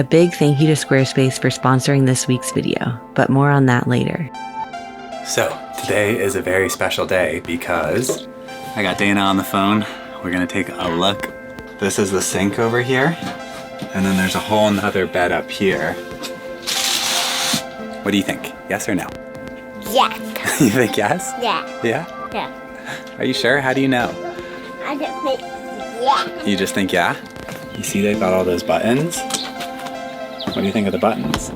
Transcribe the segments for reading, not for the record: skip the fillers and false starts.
A big thank you to Squarespace for sponsoring this week's video, but more on that later. So, today is a very special day because I got Dana on the phone. We're gonna take a look. This is the sink over here, and then there's a whole nother bed up here. What do you think? Yes or no? Yes. You think yes? Yeah. Yeah? Yeah. Are you sure? How do you know? I don't think yeah. You just think yeah? You see they've got all those buttons? What do you think of the buttons?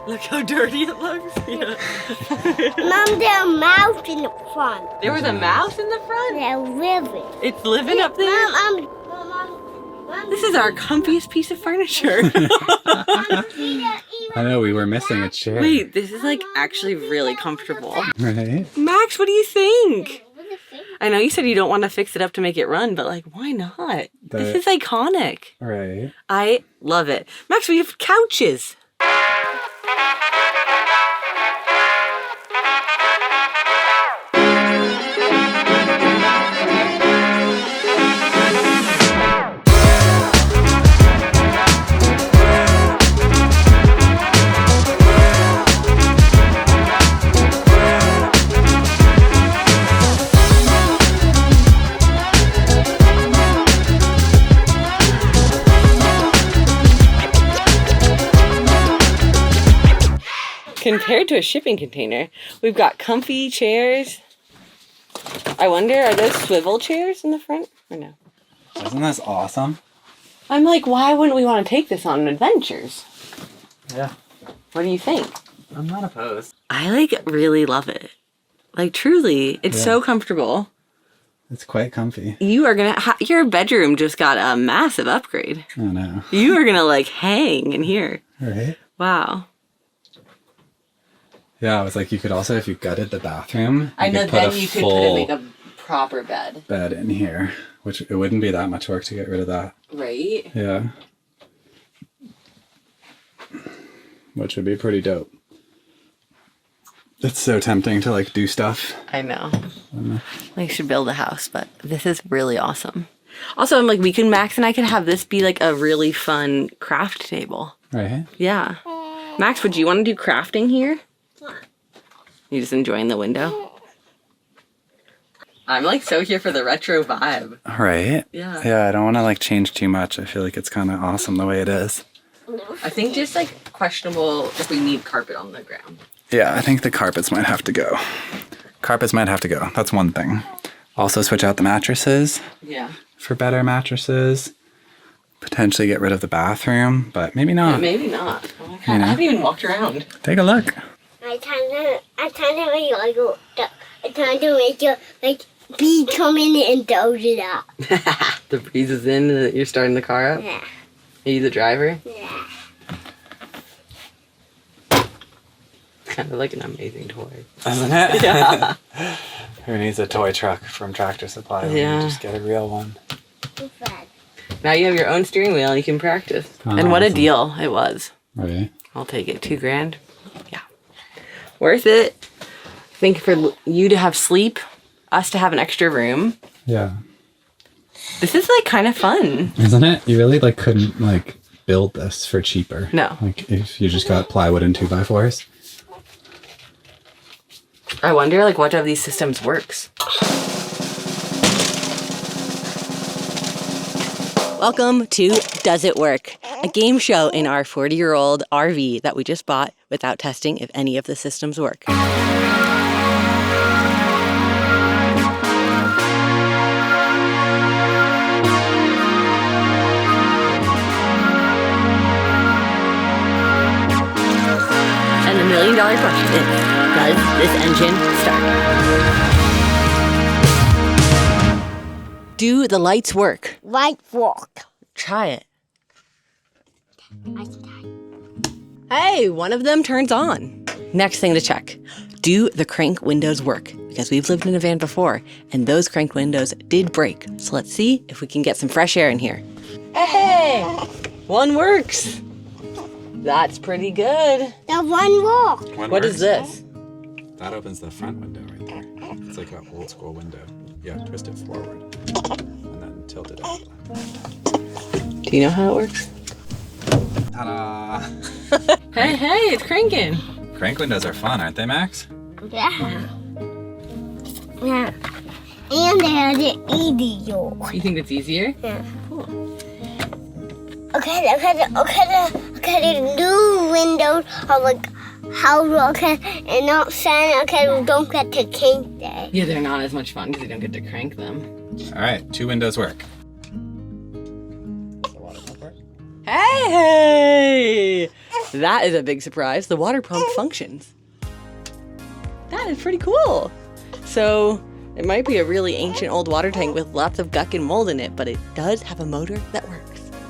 Look how dirty it looks. Yeah. Mom, there's a mouse in the front. There was a mouse in the front? They're living. It's living up there? Mom, this is our comfiest piece of furniture. I know, we were missing a chair. Wait, this is like actually really comfortable. Right? Max, what do you think? I know you said you don't want to fix it up to make it run, but like, why not? This is iconic. Right. I love it. Max, we have couches. Compared to a shipping container, we've got comfy chairs. I wonder, are those swivel chairs in the front or no? Isn't this awesome? I'm like, why wouldn't we want to take this on adventures? Yeah. What do you think? I'm not opposed. I like really love it. Like truly, it's so comfortable. It's quite comfy. You are gonna, your bedroom just got a massive upgrade. Oh no. You are gonna like hang in here. Right? Wow. Yeah, I was like, you could also, if you gutted the bathroom, I know, could put then a you could full put in like a proper bed. bed in here, which it wouldn't be that much work to get rid of that. Right? Yeah. Which would be pretty dope. It's so tempting to like do stuff. I know. We should build a house, but this is really awesome. Also, I'm like, Max and I could have this be like a really fun craft table. Right? Yeah. Max, would you want to do crafting here? You just enjoying the window? I'm like so here for the retro vibe. Right? Yeah. Yeah, I don't want to like change too much. I feel like it's kind of awesome the way it is. I think just like questionable if we need carpet on the ground. Yeah, I think the carpets might have to go. Carpets might have to go. That's one thing. Also switch out the mattresses. Yeah. For better mattresses. Potentially get rid of the bathroom, but maybe not. Yeah, maybe not. Oh my God, I haven't even walked around. Take a look. I tried to make you like bee come in and doze it up. The breeze is in and you're starting the car up? Yeah. Are you the driver? Yeah. Kind of like an amazing toy. Isn't it? Yeah. Who needs a toy truck from Tractor Supply? Yeah. Just get a real one. Now you have your own steering wheel and you can practice. Oh, and what a awesome. deal it was. Right. I'll take it. $2,000. Yeah. Worth it. I think for you to have sleep, us to have an extra room. Yeah. This is like kind of fun. Isn't it? You really like couldn't like build this for cheaper. No. Like if you just got plywood and 2x4s. I wonder like what of these systems works. Welcome to Does It Work? A game show in our 40-year-old RV that we just bought without testing if any of the systems work. And the $1 million question is, does this engine start? Do the lights work? Light walk. Try it. Hey, one of them turns on. Next thing to check. Do the crank windows work? Because we've lived in a van before, and those crank windows did break. So let's see if we can get some fresh air in here. Hey! One works. That's pretty good. The one wall. What is this? That opens the front window right there. It's like an old school window. Yeah, twist it forward and then tilt it out. Do you know how it works? Ta-da! Hey, it's cranking. Crank windows are fun, aren't they, Max? Yeah. Yeah. And there's an easier. You think it's easier? Yeah. Cool. Okay, the new windows are like how and outside, we don't get to crank them. Yeah, they're not as much fun because you don't get to crank them. All right, 2 windows work. Hey! That is a big surprise. The water pump functions. That is pretty cool. So it might be a really ancient old water tank with lots of guck and mold in it, but it does have a motor that works.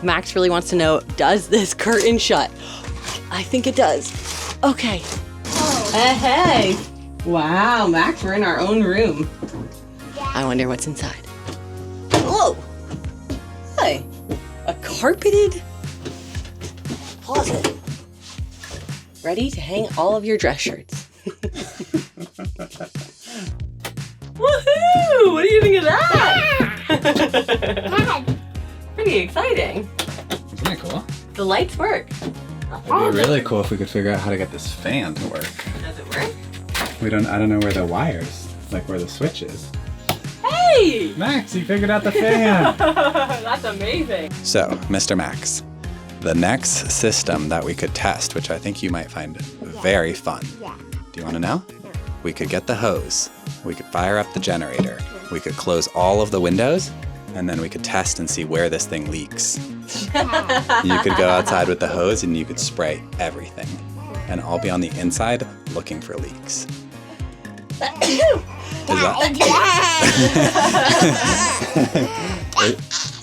Max really wants to know, does this curtain shut? I think it does. Okay. Hey! Wow, Max, we're in our own room. I wonder what's inside. Whoa! Hey, a carpeted closet. Ready to hang all of your dress shirts. Woohoo! What do you think of that? Pretty exciting. Isn't that cool? The lights work. It'd be really cool if we could figure out how to get this fan to work. Does it work? I don't know where the wires, like where the switch is. Hey! Max, you figured out the fan! That's amazing. So, Mr. Max, the next system that we could test, which I think you might find very fun. Yeah. Do you want to know? We could get the hose, we could fire up the generator, we could close all of the windows, and then we could test and see where this thing leaks. You could go outside with the hose and you could spray everything. And I'll be on the inside looking for leaks.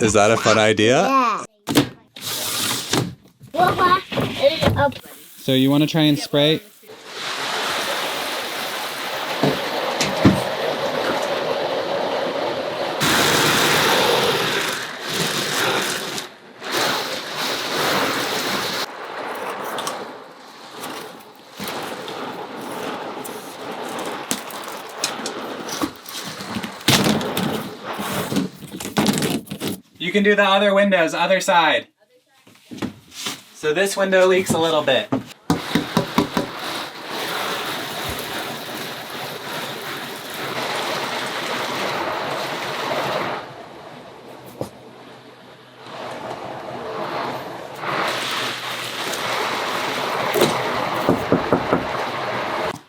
Is that a fun idea? Yeah. So you want to try and spray? You can do the other windows, other side. So this window leaks a little bit.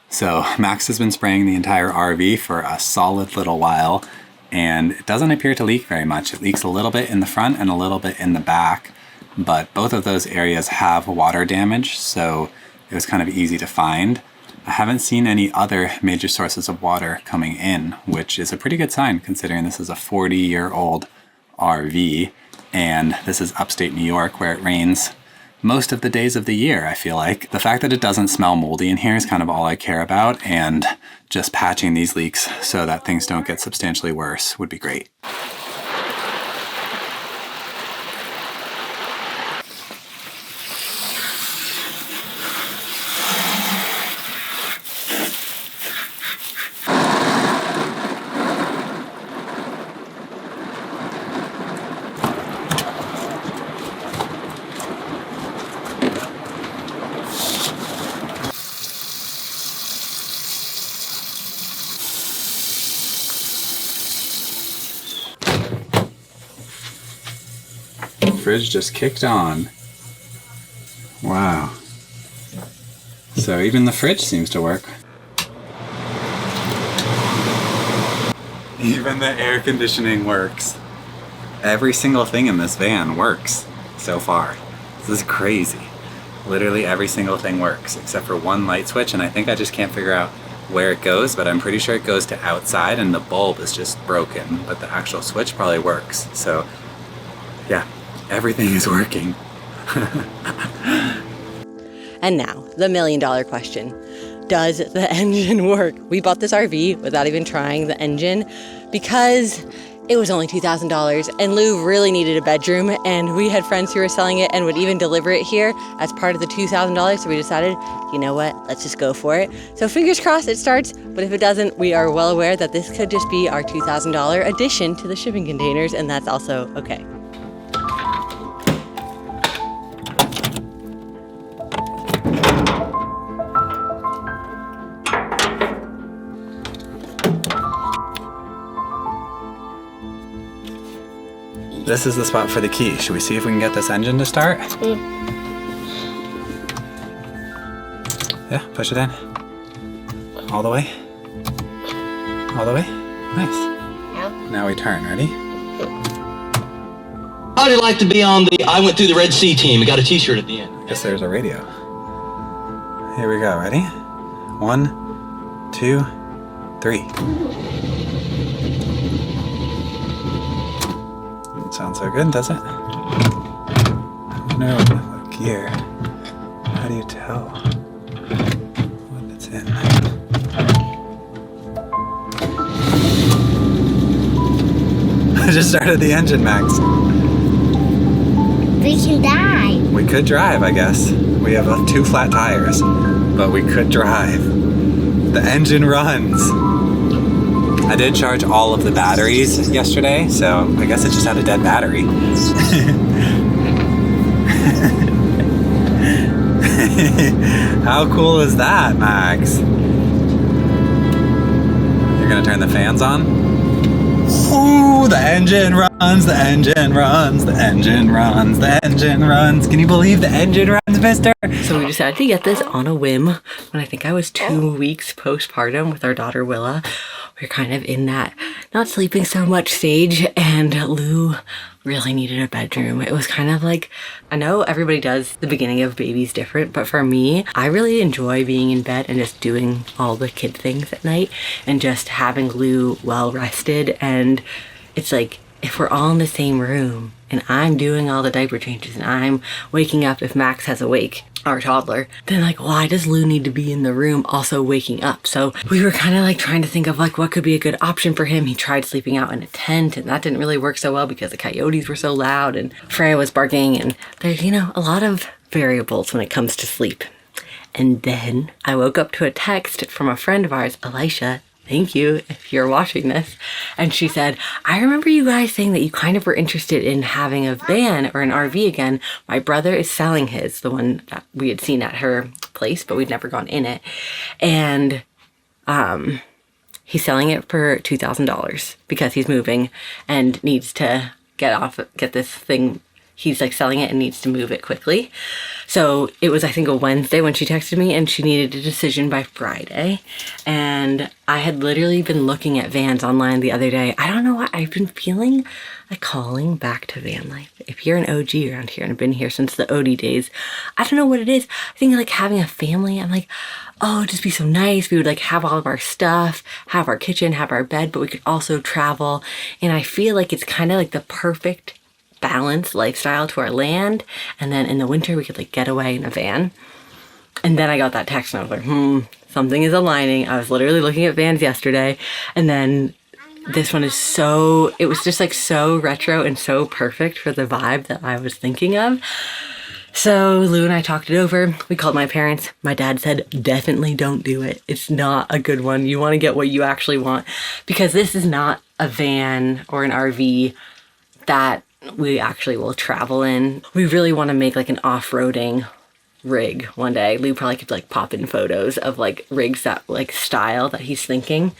So Max has been spraying the entire RV for a solid little while, and it doesn't appear to leak very much. It leaks a little bit in the front and a little bit in the back, but both of those areas have water damage, so it was kind of easy to find. I haven't seen any other major sources of water coming in, which is a pretty good sign considering this is a 40-year-old RV, and this is upstate New York where it rains most of the days of the year, I feel like. The fact that it doesn't smell moldy in here is kind of all I care about, and just patching these leaks so that things don't get substantially worse would be great. Fridge just kicked on. Wow. So even the fridge seems to work. Even the air conditioning works. Every single thing in this van works so far. This is crazy. Literally every single thing works except for one light switch, and I think I just can't figure out where it goes, but I'm pretty sure it goes to outside and the bulb is just broken, but the actual switch probably works. So yeah. Everything is working. And now, the million-dollar question. Does the engine work? We bought this RV without even trying the engine because It was only $2,000, and Lou really needed a bedroom, and we had friends who were selling it and would even deliver it here as part of the $2,000, so we decided, you know what, let's just go for it. So fingers crossed it starts, but if it doesn't, we are well aware that this could just be our $2,000 addition to the shipping containers, and that's also okay. This is the spot for the key. Should we see if we can get this engine to start? Yeah, push it in. All the way. All the way. Nice. Yeah. Now we turn. Ready? How'd you like to be on the I Went Through the Red Sea team? We got a t-shirt at the end. Guess there's a radio. Here we go. Ready? 1, 2, 3. Sounds so good, does it? No, what gear? How do you tell when it's in? I just started the engine, Max. We can die. We could drive, I guess. We have 2 flat tires, but we could drive. The engine runs. I did charge all of the batteries yesterday, so I guess it just had a dead battery. How cool is that, Max? You're gonna turn the fans on? Ooh, the engine runs, the engine runs, the engine runs, the engine runs. Can you believe the engine runs, mister? So we decided to get this on a whim when I think I was 2 weeks postpartum with our daughter Willa. We were kind of in that not sleeping so much stage, and Lou really needed a bedroom. It was kind of like, I know everybody does the beginning of babies different, but for me, I really enjoy being in bed and just doing all the kid things at night and just having Lou well rested. And it's like, if we're all in the same room and I'm doing all the diaper changes and I'm waking up if Max has awake, our toddler, then like, why does Lou need to be in the room also waking up? So we were kind of like trying to think of like what could be a good option for him. He tried sleeping out in a tent, and that didn't really work so well because the coyotes were so loud and Freya was barking, and there's, you know, a lot of variables when it comes to sleep. And then I woke up to a text from a friend of ours, Elisha. Thank you if you're watching this. And she said, I remember you guys saying that you kind of were interested in having a van or an RV again. My brother is selling his, the one that we had seen at her place, but we'd never gone in it. And he's selling it for $2,000 because he's moving and needs to get this thing. He's like selling it and needs to move it quickly. So it was, I think, a Wednesday when she texted me, and she needed a decision by Friday. And I had literally been looking at vans online the other day. I don't know why, I've been feeling a calling back to van life. If you're an OG around here and have been here since the OD days, I don't know what it is. I think like having a family, I'm like, oh, it'd just be so nice. We would like have all of our stuff, have our kitchen, have our bed, but we could also travel. And I feel like it's kind of like the perfect balanced lifestyle to our land, and then in the winter we could like get away in a van. And then I got that text and I was like, something is aligning. I was literally looking at vans yesterday, and then this one is so, it was just like so retro and so perfect for the vibe that I was thinking of. So Lou and I talked it over. We called my parents. My dad said, definitely don't do it. It's not a good one. You want to get what you actually want, because this is not a van or an RV that we actually will travel in. We really want to make like an off-roading rig one day. Lou probably could like pop in photos of like rigs that like style that he's thinking,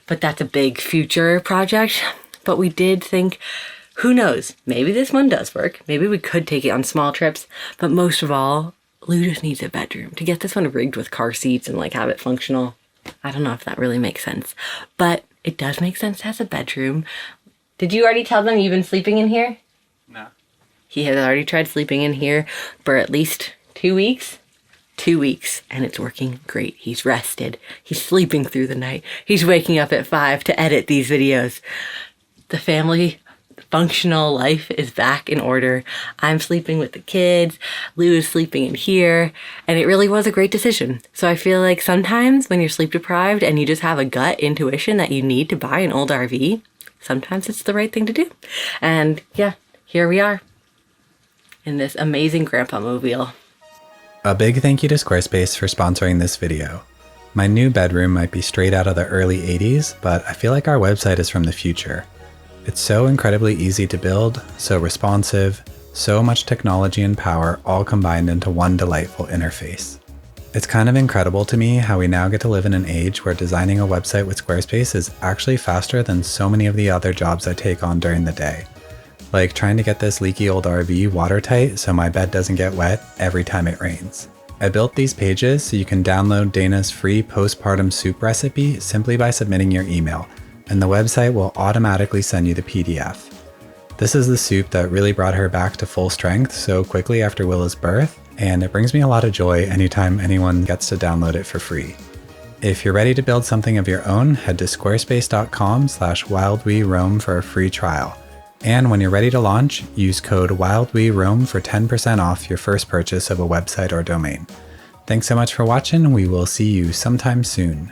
but that's a big future project. But we did think, who knows, maybe this one does work. Maybe we could take it on small trips, but most of all, Lou just needs a bedroom. To get this one rigged with car seats and like have it functional, I don't know if that really makes sense, but it does make sense as a bedroom. Did you already tell them you've been sleeping in here? No. He has already tried sleeping in here for at least 2 weeks. 2 weeks, and it's working great. He's rested. He's sleeping through the night. He's waking up at 5 to edit these videos. The family functional life is back in order. I'm sleeping with the kids. Lou is sleeping in here, and it really was a great decision. So I feel like sometimes when you're sleep deprived and you just have a gut intuition that you need to buy an old RV, sometimes it's the right thing to do. And yeah, here we are in this amazing grandpa mobile. A big thank you to Squarespace for sponsoring this video. My new bedroom might be straight out of the early 80s, but I feel like our website is from the future. It's so incredibly easy to build, so responsive, so much technology and power all combined into one delightful interface. It's kind of incredible to me how we now get to live in an age where designing a website with Squarespace is actually faster than so many of the other jobs I take on during the day. Like trying to get this leaky old RV watertight so my bed doesn't get wet every time it rains. I built these pages so you can download Dana's free postpartum soup recipe simply by submitting your email, and the website will automatically send you the PDF. This is the soup that really brought her back to full strength so quickly after Willa's birth, and it brings me a lot of joy anytime anyone gets to download it for free. If you're ready to build something of your own, head to squarespace.com/wildweroam for a free trial. And when you're ready to launch, use code WildWeRoam for 10% off your first purchase of a website or domain. Thanks so much for watching. We will see you sometime soon.